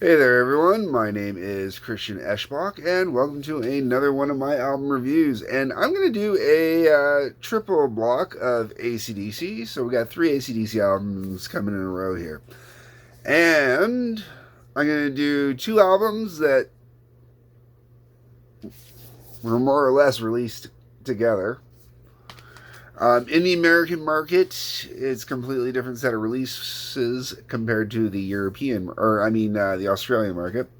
Hey there, everyone. My name is Christian Eschbach, and welcome to another one of my album reviews. And I'm going to do a triple block of AC/DC. So we got three AC/DC albums coming in a row here. And I'm going to do two albums that were more or less released together. In the American market, it's a completely different set of releases compared to the the Australian market.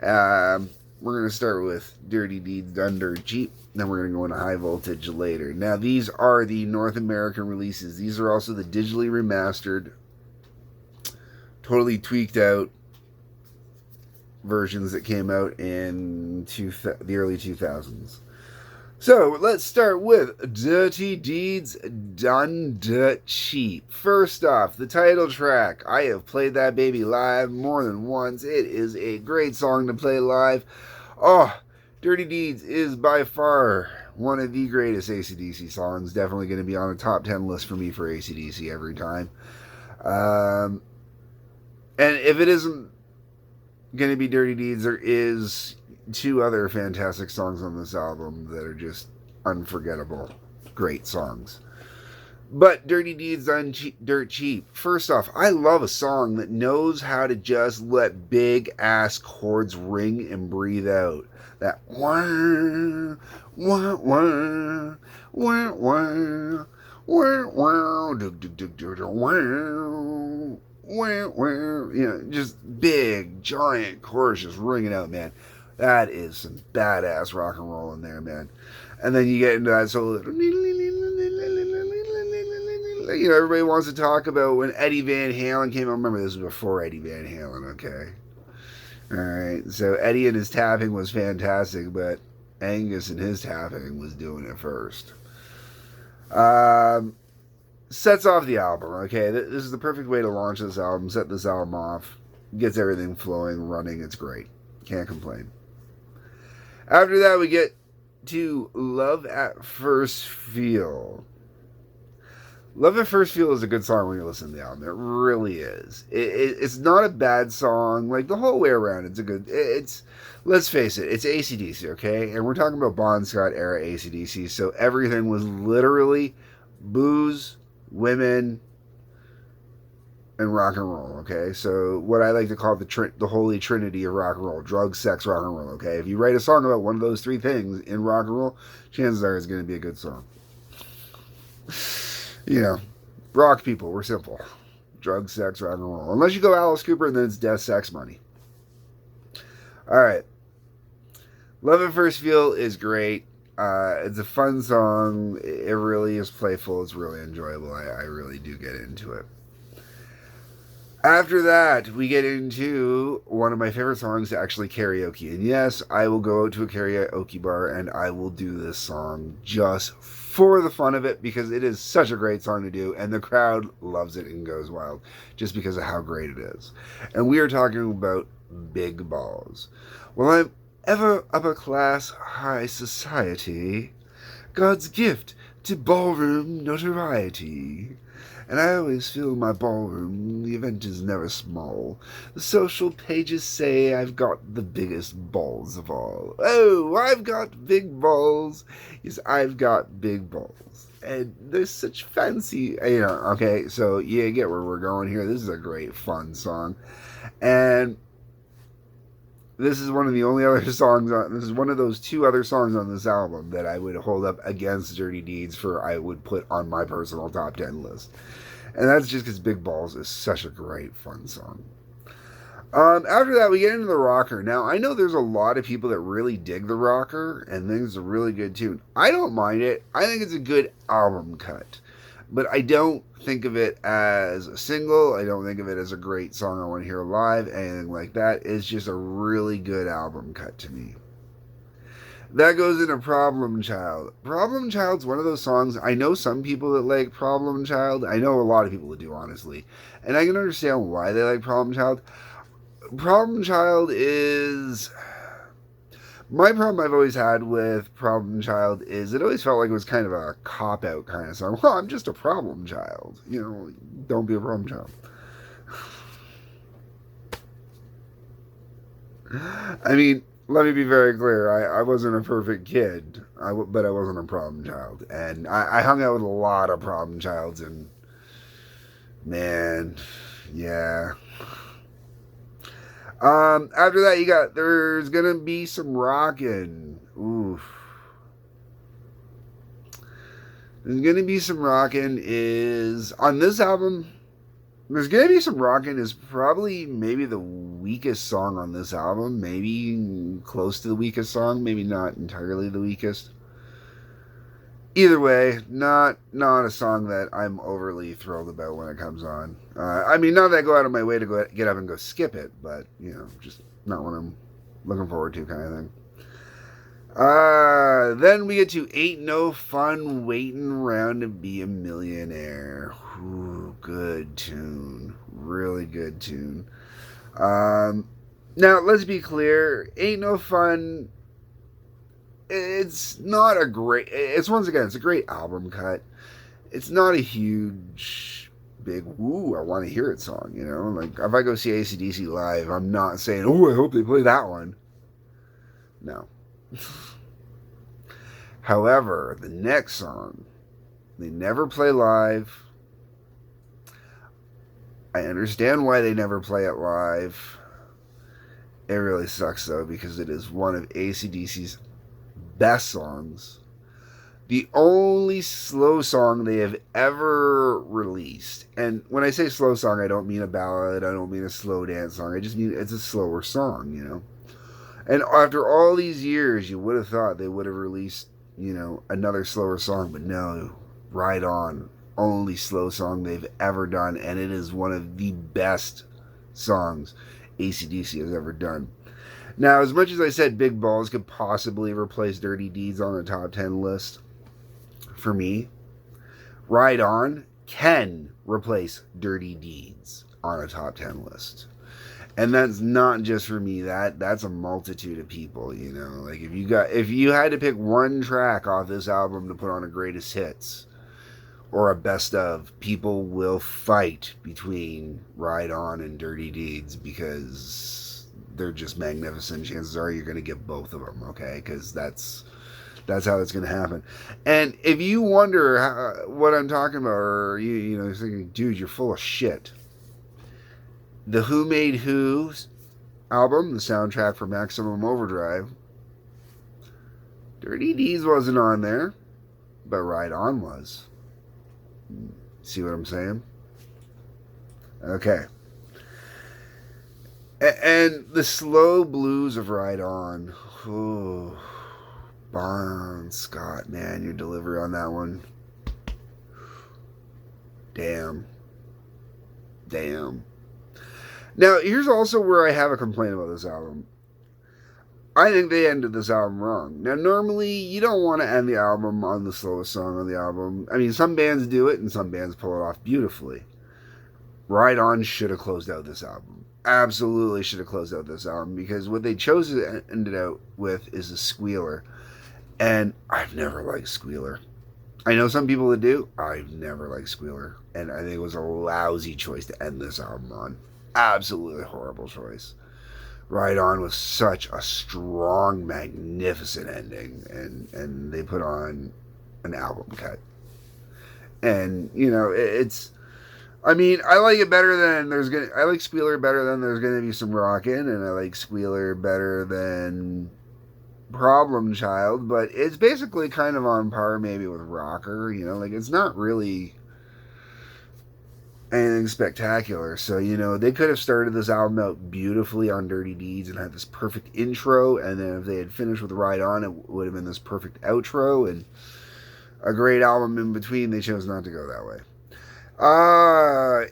We're going to start with Dirty Deeds Done Dirt Cheap. Then we're going to go into High Voltage later. Now, these are the North American releases. These are also the digitally remastered, totally tweaked out versions that came out in the early 2000s. So let's start with Dirty Deeds Done Dirt Cheap. First off, the title track. I have played that baby live more than once. It is a great song to play live. Oh, Dirty Deeds is by far one of the greatest AC/DC songs. Definitely going to be on a top 10 list for me for AC/DC every time. Um, and if it isn't going to be Dirty Deeds, there is two other fantastic songs on this album that are just unforgettable. Great songs. But Dirty Deeds Done Dirt Cheap. First off, I love a song that knows how to just let big ass chords ring and breathe out. That wah, wah, wah, wah, wah, wah, wah, just big, giant chorus just ringing out, man. That is some badass rock and roll in there, man. And then you get into that solo. Everybody wants to talk about when Eddie Van Halen came out. Remember, this was before Eddie Van Halen, okay? Alright, so Eddie and his tapping was fantastic, but Angus and his tapping was doing it first. Sets off the album, okay? This is the perfect way to launch this album, set this album off, gets everything flowing, running, it's great. Can't complain. After that, we get to Love at First Feel. Love at First Feel is a good song when you listen to the album. It really is. It's not a bad song. Like, the whole way around, it's a good... Let's face it, it's AC/DC, okay? And we're talking about Bon Scott era AC/DC, so everything was literally booze, women, and rock and roll, okay? So what I like to call the holy trinity of rock and roll: drugs, sex, rock and roll, okay? If you write a song about one of those three things in rock and roll, chances are it's going to be a good song. Rock people, we're simple. Drugs, sex, rock and roll. Unless you go Alice Cooper, and then it's death, sex, money. All right. Love at First Feel is great. It's a fun song. It really is playful. It's really enjoyable. I really do get into it. After that, we get into one of my favorite songs to actually karaoke. And yes, I will go to a karaoke bar and I will do this song just for the fun of it because it is such a great song to do and the crowd loves it and goes wild just because of how great it is. And we are talking about Big Balls. Well, I'm ever upper class high society, God's gift to ballroom notoriety. And I always feel my ballroom, the event is never small. The social pages say I've got the biggest balls of all. Oh, I've got big balls. Yes, I've got big balls. And there's such fancy, okay, so you get where we're going here. This is a great, fun song. And this is one of the only other songs this is one of those two other songs on this album that I would hold up against Dirty Deeds I would put on my personal top 10 list. And that's just because Big Balls is such a great, fun song. After that, we get into the rocker. Now, I know there's a lot of people that really dig the rocker and think it's a really good tune. I don't mind it. I think it's a good album cut. But I don't think of it as a single. I don't think of it as a great song I want to hear live, anything like that. It's just a really good album cut to me. That goes into Problem Child. Problem Child's one of those songs. I know some people that like Problem Child. I know a lot of people that do, honestly. And I can understand why they like Problem Child. Problem Child is... My problem I've always had with Problem Child is it always felt like it was kind of a cop-out kind of song. Well, I'm just a problem child. Don't be a problem child. I mean, let me be very clear. I wasn't a perfect kid, but I wasn't a problem child. And I hung out with a lot of problem childs, and man, yeah. After that, there's gonna be some rockin'. Oof. There's gonna be some rockin' is on this album. There's gonna be some rockin' is probably maybe the weakest song on this album. Maybe close to the weakest song. Maybe not entirely the weakest. Either way, not a song that I'm overly thrilled about when it comes on. I mean, not that I go out of my way to go get up and go skip it, but just not what I'm looking forward to, kind of thing. Then we get to Ain't No Fun Waiting Around to Be a Millionaire. Ooh, good tune. Really good tune. Now, let's be clear. Ain't No Fun. It's not a great. Once again, it's a great album cut. It's not a huge, big, woo, I want to hear it song, Like, if I go see AC/DC live, I'm not saying, oh, I hope they play that one. No. However, the next song, they never play live. I understand why they never play it live. It really sucks, though, because it is one of AC/DC's best songs. The only slow song they have ever released. And when I say slow song, I don't mean a ballad. I don't mean a slow dance song. I just mean it's a slower song, And after all these years, you would have thought they would have released, another slower song. But no, Ride On. Only slow song they've ever done. And it is one of the best songs AC/DC has ever done. Now, as much as I said Big Balls could possibly replace Dirty Deeds on the top 10 list, for me, Ride On can replace Dirty Deeds on a top 10 list. And that's not just for me. That's a multitude of people, Like if you had to pick one track off this album to put on a greatest hits or a best of, people will fight between Ride On and Dirty Deeds because they're just magnificent. Chances are you're going to get both of them, okay? Because that's how it's going to happen. And if you wonder what I'm talking about, or you're thinking, dude, you're full of shit. The Who Made Who's album, the soundtrack for Maximum Overdrive, Dirty Deeds wasn't on there, but Ride On was. See what I'm saying? Okay. And the slow blues of Ride On. Oh, Bon Scott, man, your delivery on that one. Damn. Now, here's also where I have a complaint about this album. I think they ended this album wrong. Now, normally, you don't want to end the album on the slowest song on the album. I mean, some bands do it, and some bands pull it off beautifully. Ride On should have closed out this album. Absolutely should have closed out this album, because what they chose to end it out with is a squealer. And I've never liked Squealer. I know some people that do. I've never liked Squealer. And I think it was a lousy choice to end this album on. Absolutely horrible choice. Ride On was such a strong, magnificent ending. And they put on an album cut. And, it's... I mean, I like it better than I like Squealer better than There's Gonna Be Some Rockin', and I like Squealer better than Problem Child, but it's basically kind of on par maybe with Rocker, like it's not really anything spectacular. So, they could have started this album out beautifully on Dirty Deeds and had this perfect intro, and then if they had finished with Ride On, it would have been this perfect outro and a great album in between. They chose not to go that way.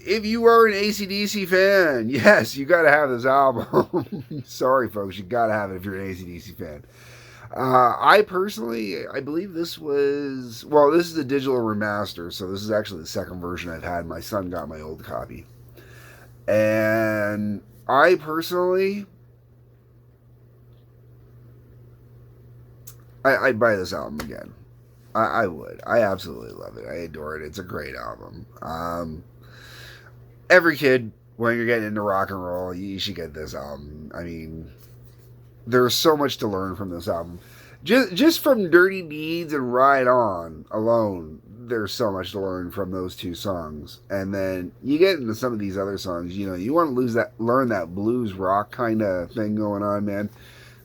If you are an AC/DC fan, yes, you gotta have this album. Sorry, folks, you gotta have it if you're an AC/DC fan. I personally, I believe this is the digital remaster, so this is actually the second version I've had. My son got my old copy. And I personally, I'd buy this album again. I would. I absolutely love it. I adore it. It's a great album. Every kid, when you're getting into rock and roll, you should get this album. I mean, There's so much to learn from this album. Just from Dirty Deeds and Ride On alone, there's so much to learn from those two songs. And then you get into some of these other songs, you know, you want to learn that blues rock kind of thing going on, man.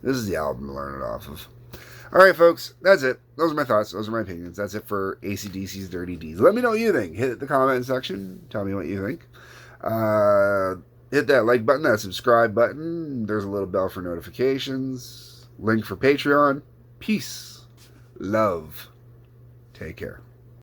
This is the album to learn it off of. All right, folks, that's it. Those are my thoughts. Those are my opinions. That's it for AC/DC's Dirty Deeds. Let me know what you think. Hit the comment section. Tell me what you think. Hit that like button, that subscribe button. There's a little bell for notifications. Link for Patreon. Peace. Love. Take care.